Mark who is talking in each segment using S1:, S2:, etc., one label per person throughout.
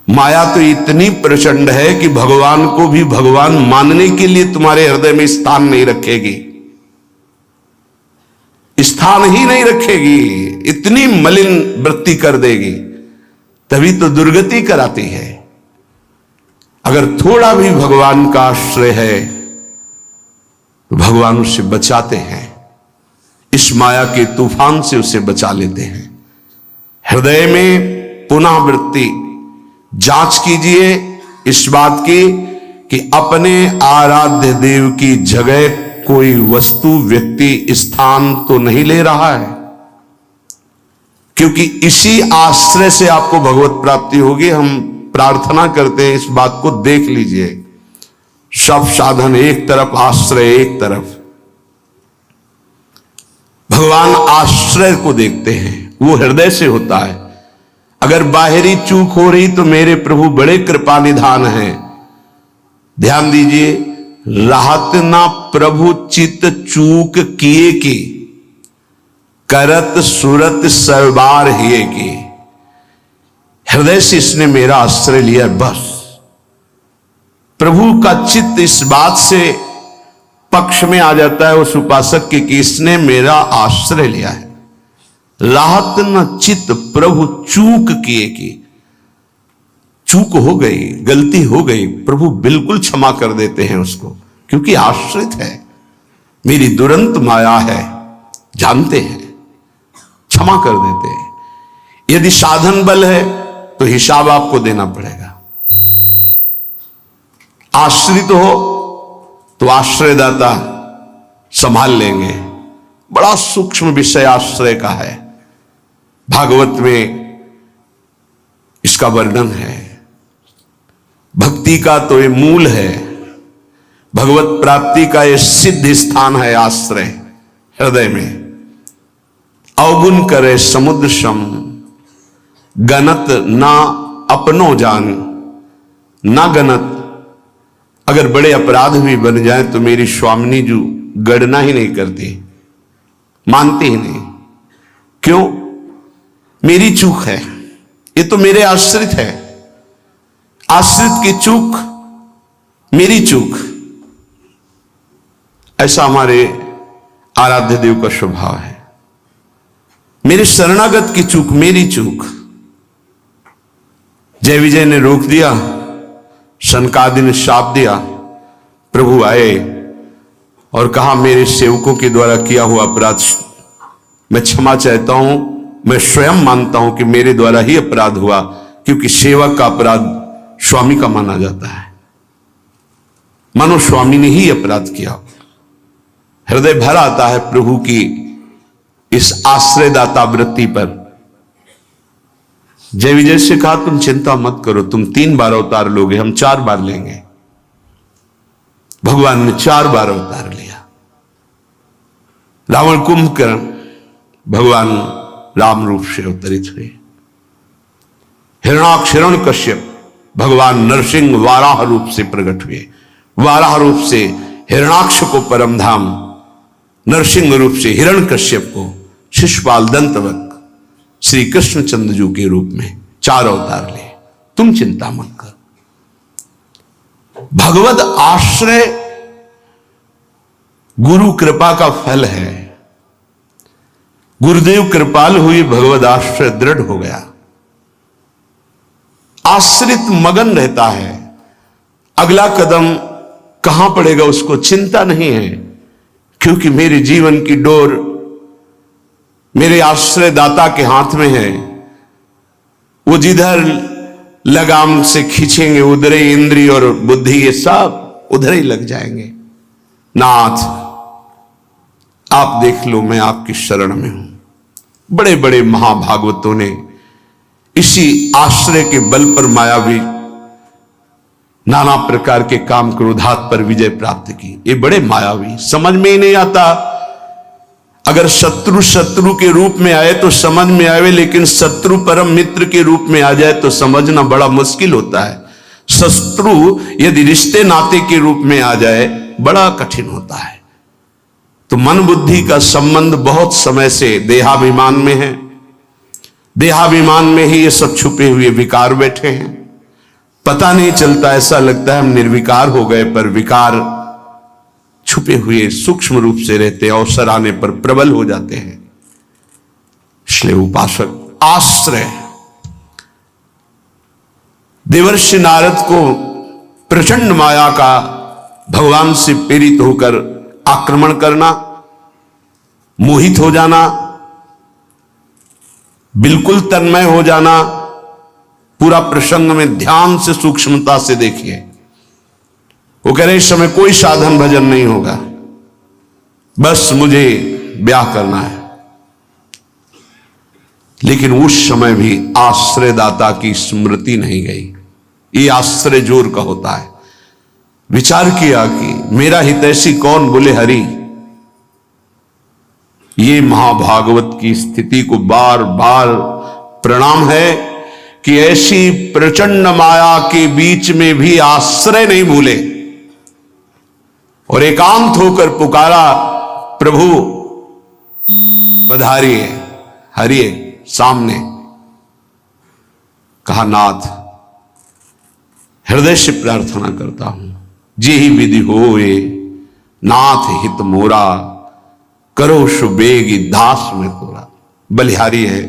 S1: माया तो इतनी प्रचंड है कि भगवान को भी भगवान मानने के लिए तुम्हारे हृदय में स्थान नहीं रखेगी, स्थान ही नहीं रखेगी, इतनी मलिन वृत्ति कर देगी। तभी तो दुर्गति कराती है। अगर थोड़ा भी भगवान का आश्रय है तो भगवान उससे बचाते हैं, इस माया के तूफान से उसे बचा लेते हैं। हृदय में पुनः वृत्ति जांच कीजिए इस बात की कि अपने आराध्य देव की जगह कोई वस्तु व्यक्ति स्थान तो नहीं ले रहा है, क्योंकि इसी आश्रय से आपको भगवत प्राप्ति होगी। हम प्रार्थना करते हैं, इस बात को देख लीजिए। सब साधन एक तरफ, आश्रय एक तरफ। भगवान आश्रय को देखते हैं, वो हृदय से होता है। अगर बाहरी चूक हो रही तो मेरे प्रभु बड़े कृपा निधान हैं। ध्यान दीजिए, राहत ना प्रभु चित चूक किए की, करत सुरत सरबार हिए की। हृदय से इसने मेरा आश्रय लिया, बस। प्रभु का चित्त इस बात से पक्ष में आ जाता है उस उपासक के कि इसने मेरा आश्रय लिया है। राहत न चित्त प्रभु चूक किए की, चूक हो गई, गलती हो गई, प्रभु बिल्कुल क्षमा कर देते हैं उसको, क्योंकि आश्रित है, मेरी दुरंत माया है, जानते हैं, क्षमा कर देते हैं। यदि साधन बल है तो हिसाब आपको देना पड़ेगा। आश्रित हो तो आश्रयदाता संभाल लेंगे। बड़ा सूक्ष्म विषय आश्रय का है, भागवत में इसका वर्णन है। भक्ति का तो ये मूल है, भगवत प्राप्ति का ये सिद्ध स्थान है आश्रय, हृदय में। अवगुण करे समुद्र सम, गणत ना अपनो जान, ना गणत। अगर बड़े अपराध भी बन जाए तो मेरी स्वामिनी जी गणना ही नहीं करती, मानती ही नहीं। क्यों? मेरी चूक है, ये तो मेरे आश्रित है। आश्रित की चूक मेरी चूक, ऐसा हमारे आराध्य देव का स्वभाव है। मेरे शरणागत की चूक मेरी चूक। जय विजय ने रोक दिया, सनकादि ने शाप दिया। प्रभु आए और कहा मेरे सेवकों के द्वारा किया हुआ अपराध मैं क्षमा चाहता हूं। मैं स्वयं मानता हूं कि मेरे द्वारा ही अपराध हुआ, क्योंकि सेवक का अपराध स्वामी का माना जाता है। मानो स्वामी ने ही अपराध किया। हृदय भर आता है प्रभु की इस आश्रयदाता वृत्ति पर। जय विजय से कहा तुम चिंता मत करो, तुम 3 बार अवतार लोगे, हम 4 बार लेंगे। भगवान ने 4 बार अवतार लिया। रावण कुंभकर्ण भगवान राम रूप से अवतरित हुए। हिरणाक्ष हिरण्यकश्यप भगवान नरसिंह वाराह रूप से प्रकट हुए। वाराह रूप से हिरणाक्ष को परमधाम, नरसिंह रूप से हिरण्यकश्यप को शिशुपाल दंतवत श्री कृष्णचंद्र जी के रूप में 4 अवतार लिए। तुम चिंता मत करो। भगवत आश्रय गुरु कृपा का फल है। गुरुदेव कृपाल हुई, भगवत आश्रय दृढ़ हो गया। आश्रित मगन रहता है, अगला कदम कहां पड़ेगा उसको चिंता नहीं है, क्योंकि मेरे जीवन की डोर मेरे आश्रय दाता के हाथ में है। वो जिधर लगाम से खींचेंगे उधर ही इंद्रिय और बुद्धि ये सब उधर ही लग जाएंगे। नाथ आप देख लो, मैं आपकी शरण में हूं। बड़े बड़े महाभागवतों ने इसी आश्रय के बल पर मायावी नाना प्रकार के काम क्रोधात पर विजय प्राप्त की। ये बड़े मायावी, समझ में ही नहीं आता। अगर शत्रु शत्रु के रूप में आए तो समझ में आवे, लेकिन शत्रु परम मित्र के रूप में आ जाए तो समझना बड़ा मुश्किल होता है। शत्रु यदि रिश्ते नाते के रूप में आ जाए बड़ा कठिन होता है। तो मन बुद्धि का संबंध बहुत समय से देहाभिमान में है। देहाभिमान में ही ये सब छुपे हुए विकार बैठे हैं। पता नहीं चलता, ऐसा लगता है हम निर्विकार हो गए, पर विकार छुपे हुए सूक्ष्म रूप से रहते हैं, अवसर आने पर प्रबल हो जाते हैं। इसलिए उपासक आश्रय। देवर्षि नारद को प्रचंड माया का भगवान से प्रेरित होकर आक्रमण करना, मोहित हो जाना, बिल्कुल तन्मय हो जाना, पूरा प्रसंग में ध्यान से सूक्ष्मता से देखिए। वो कह रहे इस समय कोई साधन भजन नहीं होगा, बस मुझे ब्याह करना है। लेकिन उस समय भी आश्रयदाता की स्मृति नहीं गई। ये आश्रय जोर का होता है। विचार किया कि मेरा हितैषी कौन, बोले हरि। ये महाभागवत की स्थिति को बार बार प्रणाम है कि ऐसी प्रचंड माया के बीच में भी आश्रय नहीं भूले और एकांत होकर पुकारा, प्रभु पधारिए, हरिए सामने। कहा नाथ हृदय से प्रार्थना करता हूं, जे ही विधि होए नाथ हित मोरा, करो शुबेगी दास में तोरा। बलिहारी है,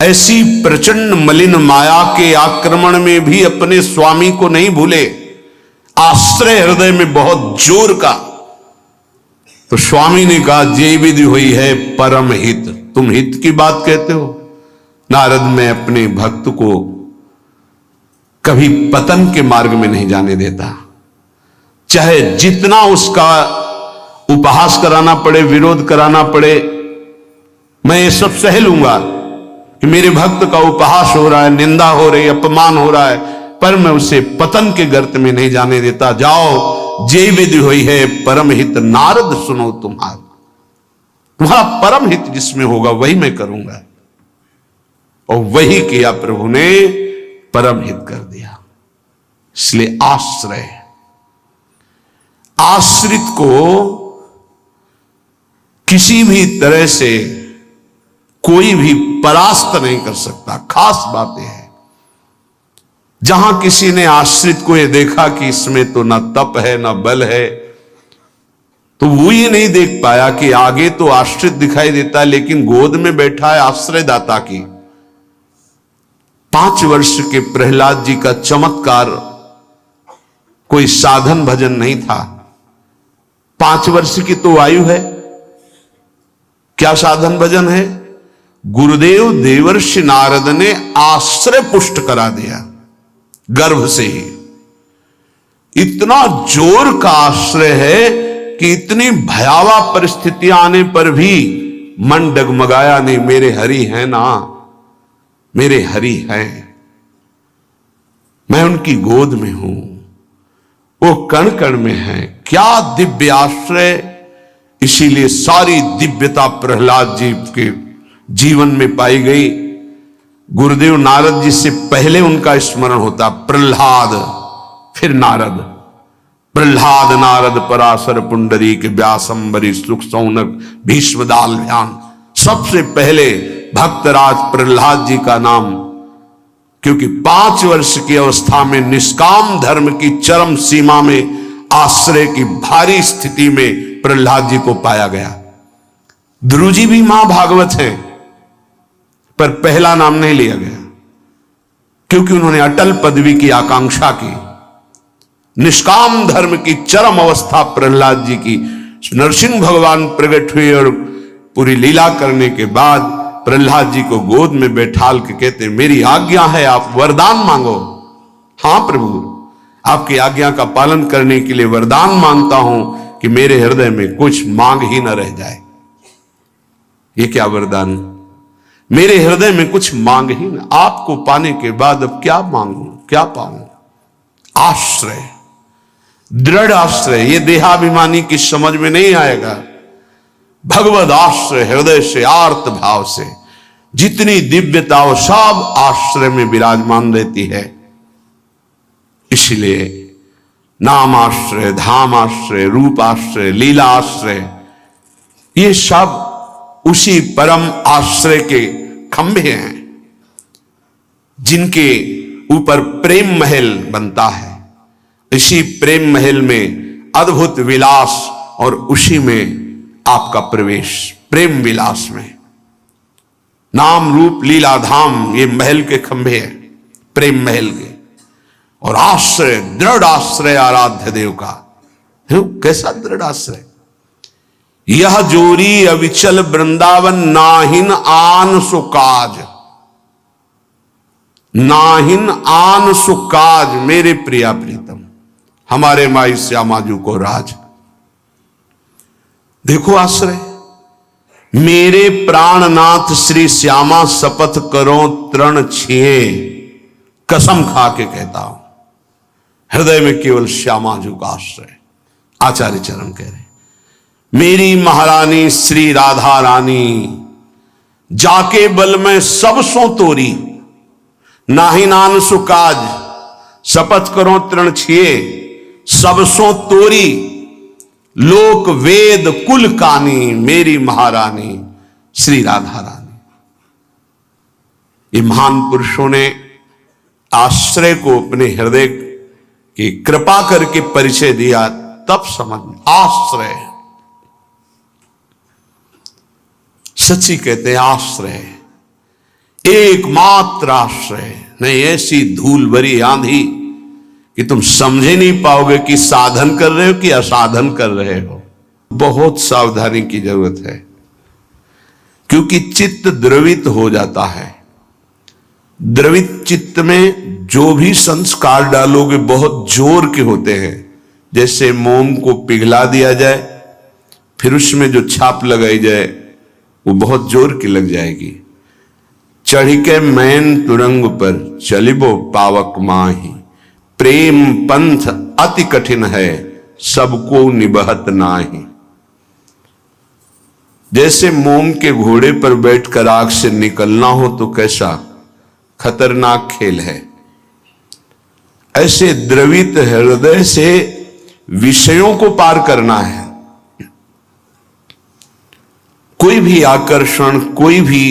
S1: ऐसी प्रचंड मलिन माया के आक्रमण में भी अपने स्वामी को नहीं भूले, आश्रय हृदय में बहुत जोर का। तो स्वामी ने कहा जे विधि हुई है परम हित। तुम हित की बात कहते हो? नारद, मैं अपने भक्त को कभी पतन के मार्ग में नहीं जाने देता, चाहे जितना उसका उपहास कराना पड़े, विरोध कराना पड़े, मैं ये सब सह लूंगा कि मेरे भक्त का उपहास हो रहा है, निंदा हो रही है, अपमान हो रहा है, पर मैं उसे पतन के गर्त में नहीं जाने देता। जाओ, जे विधि हुई है परम हित, नारद सुनो तुम्हारा परम हित जिसमें होगा वही मैं करूंगा। और वही किया प्रभु ने, परम हित कर दिया। इसलिए आश्रय, आश्रित को किसी भी तरह से कोई भी परास्त नहीं कर सकता। खास बात यह है, जहां किसी ने आश्रित को यह देखा कि इसमें तो ना तप है ना बल है, तो वो ये नहीं देख पाया कि आगे तो आश्रित दिखाई देता है लेकिन गोद में बैठा है आश्रयदाता की। 5 वर्ष के प्रहलाद जी का चमत्कार कोई साधन भजन नहीं था। 5 वर्ष की तो आयु है, क्या साधन भजन है? गुरुदेव देवर्षि नारद ने आश्रय पुष्ट करा दिया गर्भ से ही। इतना जोर का आश्रय है कि इतनी भयावह परिस्थितियां आने पर भी मन डगमगाया नहीं। मेरे हरि हैं ना, मेरे हरि हैं, मैं उनकी गोद में हूं, वो कण कण में है। क्या दिव्य आश्रय! इसीलिए सारी दिव्यता प्रहलाद जी के जीवन में पाई गई। गुरुदेव नारद जी से पहले उनका स्मरण होता प्रहलाद, फिर नारद। प्रहलाद नारद पराशर पुंडरीक व्यासंबरी सुख सौनक भीष्मदाल ध्यान। सबसे पहले भक्तराज प्रहलाद जी का नाम, क्योंकि 5 वर्ष की अवस्था में निष्काम धर्म की चरम सीमा में आश्रय की भारी स्थिति में प्रहलाद जी को पाया गया। ध्रुव जी भी महाभागवत हैं, पर पहला नाम नहीं लिया गया क्योंकि उन्होंने अटल पदवी की आकांक्षा की। निष्काम धर्म की चरम अवस्था प्रहलाद जी की। नरसिंह भगवान प्रकट हुए और पूरी लीला करने के बाद प्रहलाद जी को गोद में बैठाल के कहते, मेरी आज्ञा है, आप वरदान मांगो। हां प्रभु, आपकी आज्ञा का पालन करने के लिए वरदान मांगता हूं कि मेरे हृदय में कुछ मांग ही न रह जाए। ये क्या वरदान? मेरे हृदय में कुछ मांग ही न, आपको पाने के बाद अब क्या मांगू, क्या पाऊं? आश्रय, दृढ़ आश्रय। ये देहाभिमानी की समझ में नहीं आएगा। भगवद आश्रय, हृदय से आर्त भाव से जितनी दिव्यता वो सब आश्रय में विराजमान रहती है। इसलिए नाम आश्रय, धाम आश्रय, रूप आश्रय, लीला आश्रय, ये सब उसी परम आश्रय के खंभे हैं जिनके ऊपर प्रेम महल बनता है। इसी प्रेम महल में अद्भुत विलास और उसी में आपका प्रवेश, प्रेम विलास में। नाम रूप लीला धाम ये महल के खंभे हैं, प्रेम महल के। और आश्रय, दृढ़ आश्रय आराध्य देव का। कैसा दृढ़ आश्रय? यह जोरी अविचल वृंदावन, नाहिन आन सुकाज, नाहिन आन सुकाज। मेरे प्रिया प्रीतम, हमारे माई श्यामाजू को राज। देखो आश्रय, मेरे प्राणनाथ श्री श्यामा शपथ करो तृण छिए, कसम खा के कहता हूं, हृदय में केवल श्यामाजू का आश्रय। आचार्य चरण कह रहे, मेरी महारानी श्री राधा रानी, जाके बल में सब सो तोरी, नाहि नान सुकाज, शपथ करो तृण छिए, सब सो तोरी, लोक वेद कुल कानी, मेरी महारानी श्री राधा रानी। ये महान पुरुषों ने आश्रय को अपने हृदय की कृपा करके परिचय दिया, तब समझ में। आश्रय सच्ची कहते हैं, आश्रय एकमात्र आश्रय। नहीं ऐसी धूल भरी आंधी कि तुम समझे नहीं पाओगे कि साधन कर रहे हो कि असाधन कर रहे हो। बहुत सावधानी की जरूरत है, क्योंकि चित्त द्रवित हो जाता है। द्रवित चित्त में जो भी संस्कार डालोगे बहुत जोर के होते हैं। जैसे मोम को पिघला दिया जाए, फिर उसमें जो छाप लगाई जाए वो बहुत जोर की लग जाएगी। चढ़ के मैन तुरंग पर चलिबो पावक माही, प्रेम पंथ अति कठिन है, सबको निबहत नाही। जैसे मोम के घोड़े पर बैठकर आग से निकलना हो तो कैसा खतरनाक खेल है, ऐसे द्रवित हृदय से विषयों को पार करना है। कोई भी आकर्षण, कोई भी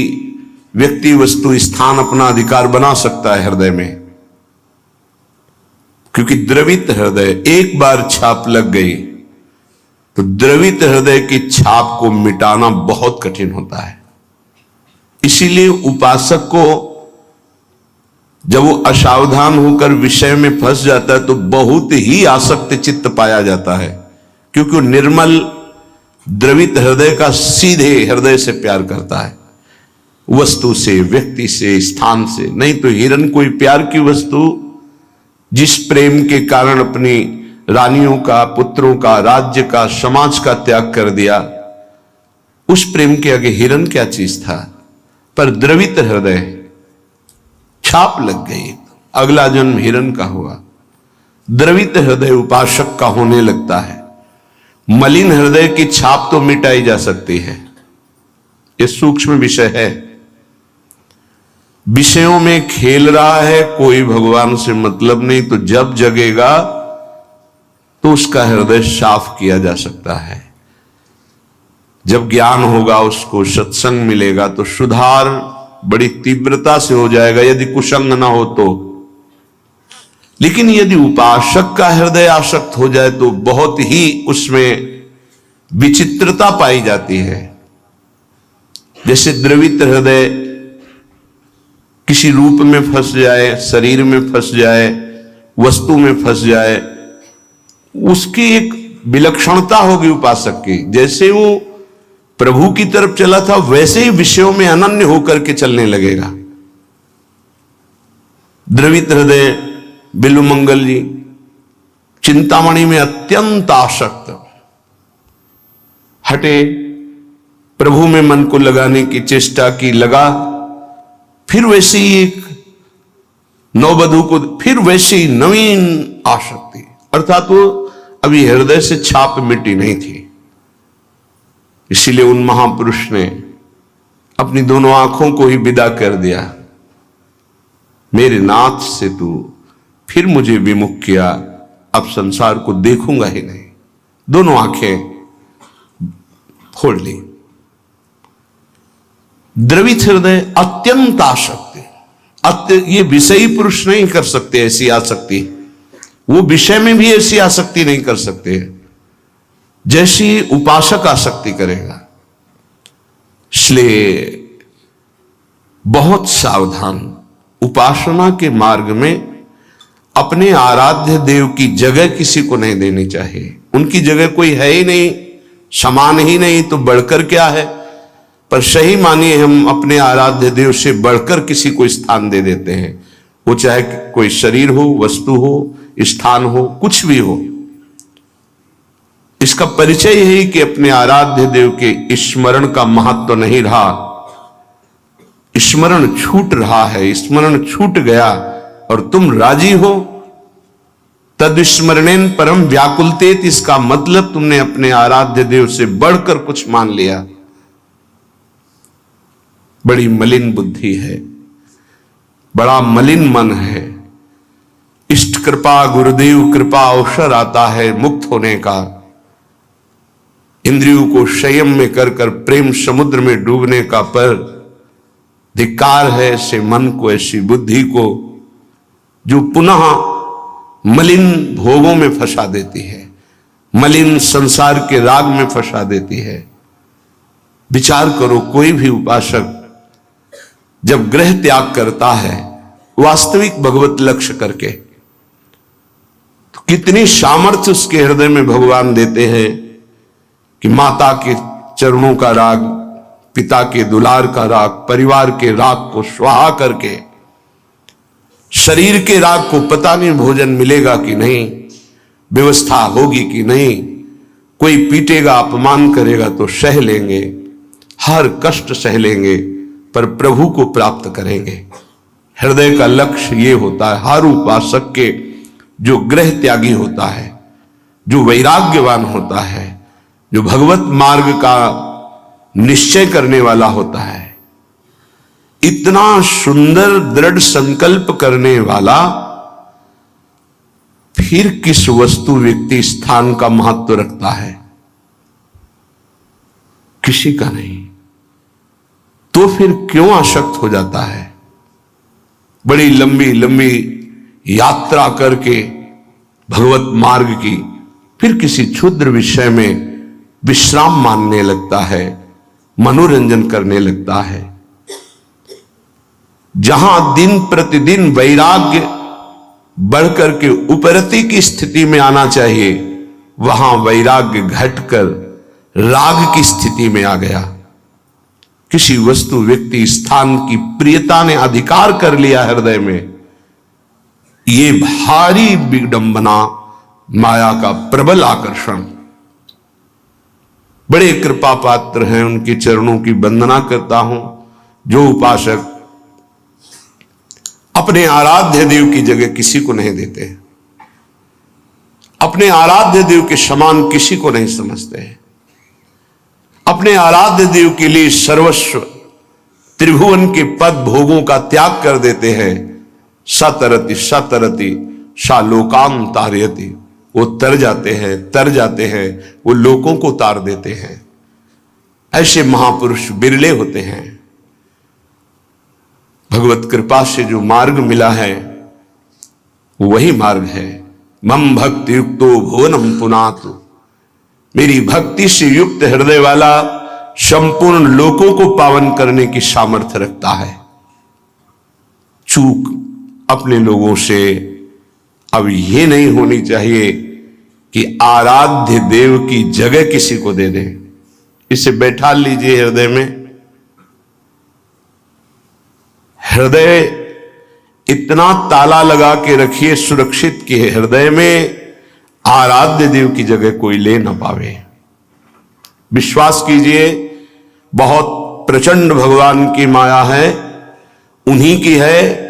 S1: व्यक्ति वस्तु स्थान अपना अधिकार बना सकता है हृदय में, क्योंकि द्रवित हृदय, एक बार छाप लग गई तो द्रवित हृदय की छाप को मिटाना बहुत कठिन होता है। इसीलिए उपासक को जब वो असावधान होकर विषय में फंस जाता है तो बहुत ही आसक्त चित्त पाया जाता है, क्योंकि वो निर्मल द्रवित हृदय का सीधे हृदय से प्यार करता है, वस्तु से, व्यक्ति से, स्थान से। नहीं तो हिरन कोई प्यार की वस्तु जिस प्रेम के कारण अपनी रानियों का, पुत्रों का, राज्य का, समाज का त्याग कर दिया, उस प्रेम के आगे हिरन क्या चीज था। पर द्रवित हृदय, छाप लग गई, अगला जन्म हिरन का हुआ। द्रवित हृदय उपासक का होने लगता है। मलिन हृदय की छाप तो मिटाई जा सकती है, यह सूक्ष्म विषय है। विषयों में खेल रहा है, कोई भगवान से मतलब नहीं, तो जब जगेगा तो उसका हृदय साफ किया जा सकता है। जब ज्ञान होगा, उसको सत्संग मिलेगा तो सुधार बड़ी तीव्रता से हो जाएगा, यदि कुसंग ना हो तो। लेकिन यदि उपासक का हृदय आसक्त हो जाए तो बहुत ही उसमें विचित्रता पाई जाती है। जैसे द्रवित हृदय किसी रूप में फंस जाए, शरीर में फंस जाए, वस्तु में फंस जाए, उसकी एक विलक्षणता होगी उपासक की। जैसे वो प्रभु की तरफ चला था वैसे ही विषयों में अनन्य होकर के चलने लगेगा। द्रवित हृदय बिल्वमंगल जी चिंतामणि में अत्यंत आसक्त, हटे, प्रभु में मन को लगाने की चेष्टा की, लगा, फिर वैसे ही एक नववधू को, फिर वैसे ही नवीन आसक्ति, अर्थात वो अभी हृदय से छाप मिटी नहीं थी। इसीलिए उन महापुरुष ने अपनी दोनों आंखों को ही विदा कर दिया। मेरे नाथ से तू फिर मुझे विमुख किया, अब संसार को देखूंगा ही नहीं। दोनों आंखें फोड़ ली। द्रवित हृदय अत्यंत आसक्त, ये विषयी पुरुष नहीं कर सकते ऐसी आसक्ति, वो विषय में भी ऐसी आसक्ति नहीं कर सकते जैसी उपासक आसक्ति करेगा। इसलिए बहुत सावधान, उपासना के मार्ग में अपने आराध्य देव की जगह किसी को नहीं देनी चाहिए। उनकी जगह कोई है ही नहीं, समान ही नहीं, तो बढ़कर क्या है। पर सही मानिए हम अपने आराध्य देव से बढ़कर किसी को स्थान दे देते हैं, वो चाहे कोई शरीर हो, वस्तु हो, स्थान हो, कुछ भी हो। इसका परिचय यही कि अपने आराध्य देव के स्मरण का महत्व नहीं रहा, स्मरण छूट रहा है, स्मरण छूट गया और तुम राजी हो। तद स्मरणेन परम व्याकुलतेत, इसका मतलब तुमने अपने आराध्य देव से बढ़कर कुछ मान लिया। बड़ी मलिन बुद्धि है, बड़ा मलिन मन है। इष्ट कृपा, गुरुदेव कृपा अवसर आता है मुक्त होने का। इंद्रियों को संयम में कर कर प्रेम समुद्र में डूबने का, पर धिक्कार है ऐसे मन को, ऐसी बुद्धि को जो पुनः मलिन भोगों में फंसा देती है, मलिन संसार के राग में फंसा देती है। विचार करो, कोई भी उपासक जब ग्रह त्याग करता है वास्तविक भगवत लक्ष्य करके, तो कितनी सामर्थ्य उसके हृदय में भगवान देते हैं कि माता के चरणों का राग, पिता के दुलार का राग, परिवार के राग को स्वाहा करके, शरीर के राग को पता नहीं भोजन मिलेगा कि नहीं, व्यवस्था होगी कि नहीं, कोई पीटेगा, अपमान करेगा तो सह लेंगे, हर कष्ट सह लेंगे, पर प्रभु को प्राप्त करेंगे। हृदय का लक्ष्य ये होता है हर उपासक के, जो ग्रह त्यागी होता है, जो वैराग्यवान होता है, जो भगवत मार्ग का निश्चय करने वाला होता है, इतना सुंदर दृढ़ संकल्प करने वाला, फिर किस वस्तु व्यक्ति स्थान का महत्व रखता है? किसी का नहीं। तो फिर क्यों आसक्त हो जाता है? बड़ी लंबी लंबी यात्रा करके भगवत मार्ग की, फिर किसी क्षुद्र विषय में विश्राम मानने लगता है, मनोरंजन करने लगता है। जहां दिन प्रतिदिन वैराग्य बढ़कर के उपरति की स्थिति में आना चाहिए, वहां वैराग्य घटकर राग की स्थिति में आ गया। किसी वस्तु, व्यक्ति, स्थान की प्रियता ने अधिकार कर लिया हृदय में। ये भारी विडंबना, माया का प्रबल आकर्षण। बड़े कृपा पात्र हैं, उनके चरणों की वंदना करता हूं जो उपासक अपने आराध्य देव की जगह किसी को नहीं देते, अपने आराध्य देव के समान किसी को नहीं समझते, अपने आराध्य देव के लिए सर्वस्व त्रिभुवन के पद भोगों का त्याग कर देते हैं। सतरति सतरति सा लोकाम तारयति, वो तर जाते हैं, वो लोगों को तार देते हैं। ऐसे महापुरुष बिरले होते हैं। भगवत कृपा से जो मार्ग मिला है वही मार्ग है। मम भक्ति युक्तो भुवनम पुनातु, मेरी भक्ति से युक्त हृदय वाला संपूर्ण लोकों को पावन करने की सामर्थ्य रखता है। चूक अपने लोगों से अब ये नहीं होनी चाहिए कि आराध्य देव की जगह किसी को दे दें। इसे बैठा लीजिए हृदय में। हृदय इतना ताला लगा के रखिए सुरक्षित कि हृदय में आराध्य देव की जगह कोई ले ना पावे। विश्वास कीजिए, बहुत प्रचंड भगवान की माया है, उन्हीं की है,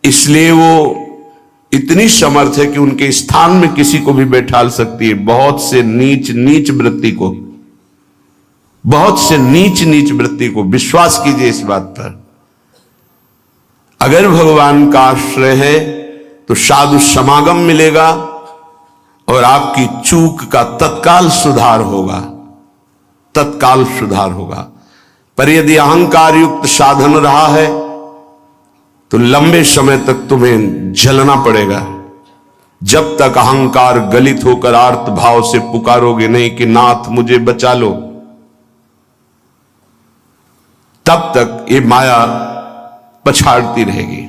S1: इसलिए वो इतनी समर्थ है कि उनके स्थान में किसी को भी बैठाल सकती है। बहुत से नीच नीच वृत्ति को, बहुत से नीच नीच वृत्ति को, विश्वास कीजिए इस बात पर। अगर भगवान का आश्रय है तो साधु समागम मिलेगा और आपकी चूक का तत्काल सुधार होगा, तत्काल सुधार होगा। पर यदि अहंकार युक्त साधन रहा है, तो लंबे समय तक तुम्हें जलना पड़ेगा। जब तक अहंकार गलित होकर आर्त भाव से पुकारोगे नहीं कि नाथ मुझे बचा लो, तब तक ये माया पछाड़ती रहेगी।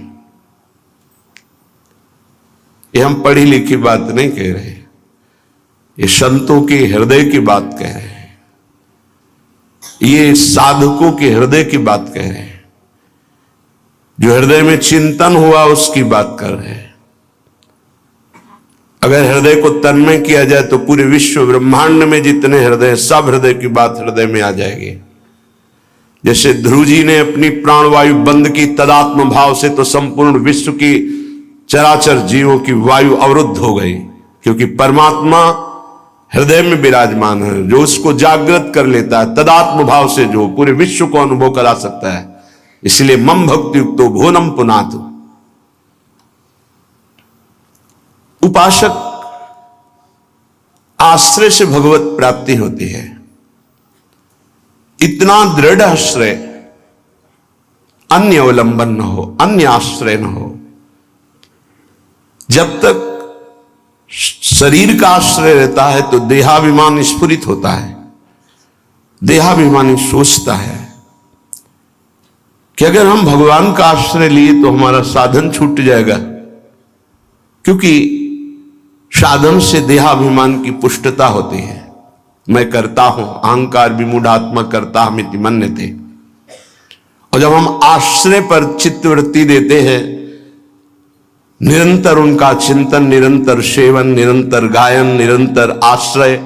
S1: ये हम पढ़ी लिखी बात नहीं कह रहे, ये संतों के हृदय की बात कह रहे हैं, ये साधकों के हृदय की बात कह रहे हैं, जो हृदय में चिंतन हुआ उसकी बात कर रहे हैं। अगर हृदय को तन्मय किया जाए तो पूरे विश्व ब्रह्मांड में जितने हृदय, सब हृदय की बात हृदय में आ जाएगी। जैसे ध्रुव जी ने अपनी प्राणवायु बंद की तदात्म भाव से, तो संपूर्ण विश्व की चराचर जीवों की वायु अवरुद्ध हो गई, क्योंकि परमात्मा हृदय में विराजमान है। जो उसको जागृत कर लेता है तदात्म भाव से, जो पूरे विश्व को अनुभव करा सकता है। इसलिए मम भक्ति युक्तो भुवनम पुनातु। उपासक आश्रय से भगवत प्राप्ति होती है। इतना दृढ़ आश्रय, अन्य अवलंबन न हो, अन्य आश्रय न हो। जब तक शरीर का आश्रय रहता है तो देहाभिमान स्फुरित होता है, देहाभिमानी सोचता है कि अगर हम भगवान का आश्रय लिए तो हमारा साधन छूट जाएगा, क्योंकि साधन से देहाभिमान की पुष्टता होती है। मैं करता हूं, अहंकार विमूढ़ात्मा करता हमिति मन्यते। और जब हम आश्रय पर चित्तवृत्ति देते हैं, निरंतर उनका चिंतन, निरंतर सेवन, निरंतर गायन, निरंतर आश्रय,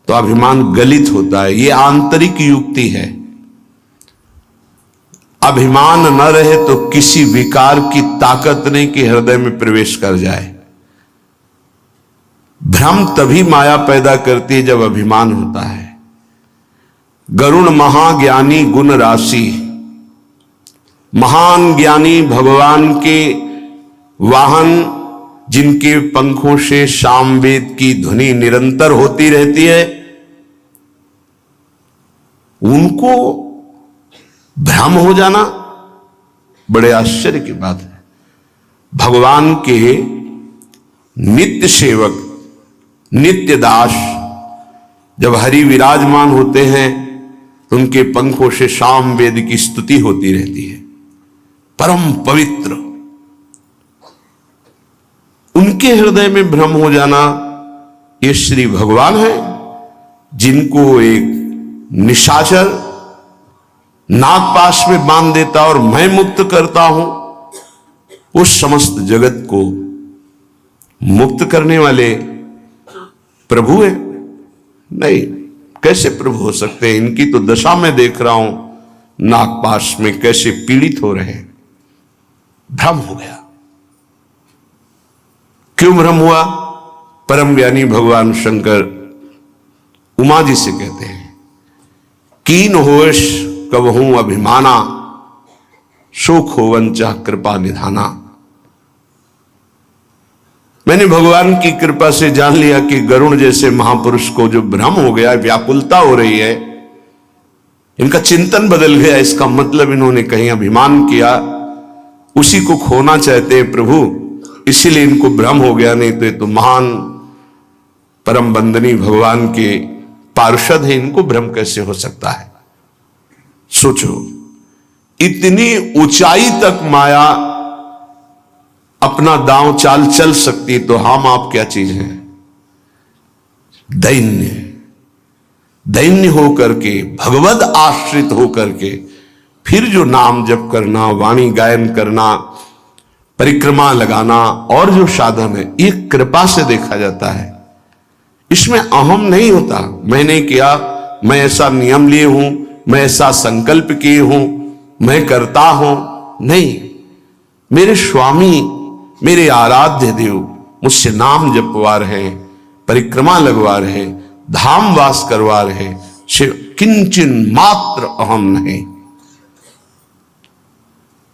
S1: तो अभिमान गलित होता है। ये आंतरिक युक्ति है। अभिमान न रहे तो किसी विकार की ताकत नहीं कि हृदय में प्रवेश कर जाए। भ्रम तभी माया पैदा करती है जब अभिमान होता है। गरुण महाज्ञानी गुण राशि, महान ज्ञानी भगवान के वाहन, जिनके पंखों से सामवेद की ध्वनि निरंतर होती रहती है, उनको भ्रम हो जाना बड़े आश्चर्य की बात है। भगवान के नित्य सेवक, नित्य दास जब हरि विराजमान होते हैं, उनके पंखों से सामवेद की स्तुति होती रहती है। परम पवित्र, उनके हृदय में भ्रम हो जाना, ये श्री भगवान है, जिनको एक निशाचर नागपाश में बांध देता और मैं मुक्त करता हूं, उस समस्त जगत को मुक्त करने वाले प्रभु है। नहीं, कैसे प्रभु हो सकते हैं? इनकी तो दशा में देख रहा हूं, नागपाश में कैसे पीड़ित हो रहे हैं। भ्रम हो गया। क्यों भ्रम हुआ? परम ज्ञानी भगवान शंकर उमा जी से कहते हैं, कीन होश कबहूं अभिमाना, सुख होवन चाह कृपा निधाना। मैंने भगवान की कृपा से जान लिया कि गरुण जैसे महापुरुष को जो भ्रम हो गया, व्याकुलता हो रही है, इनका चिंतन बदल गया। इसका मतलब इन्होंने कहीं अभिमान किया, उसी को खोना चाहते हैं प्रभु, इसीलिए इनको भ्रम हो गया। नहीं तो ये तो महान परम बंदनी भगवान के पार्षद है, इनको भ्रम कैसे हो सकता है? सोचो, इतनी ऊंचाई तक माया अपना दांव चाल चल सकती, तो हम आप क्या चीज हैं? दैन्य, दैन्य होकर के, भगवद आश्रित होकर के, फिर जो नाम जप करना, वाणी गायन करना, परिक्रमा लगाना और जो साधन है, ये कृपा से देखा जाता है। इसमें अहम नहीं होता, मैंने किया, मैं ऐसा नियम लिए हूं, मैं ऐसा संकल्प किए हूं, मैं करता हूं। नहीं, मेरे स्वामी, मेरे आराध्य देव मुझसे नाम जपवा रहे, परिक्रमा लगवा रहे, धाम वास करवा रहे, किंचन मात्र अहम नहीं।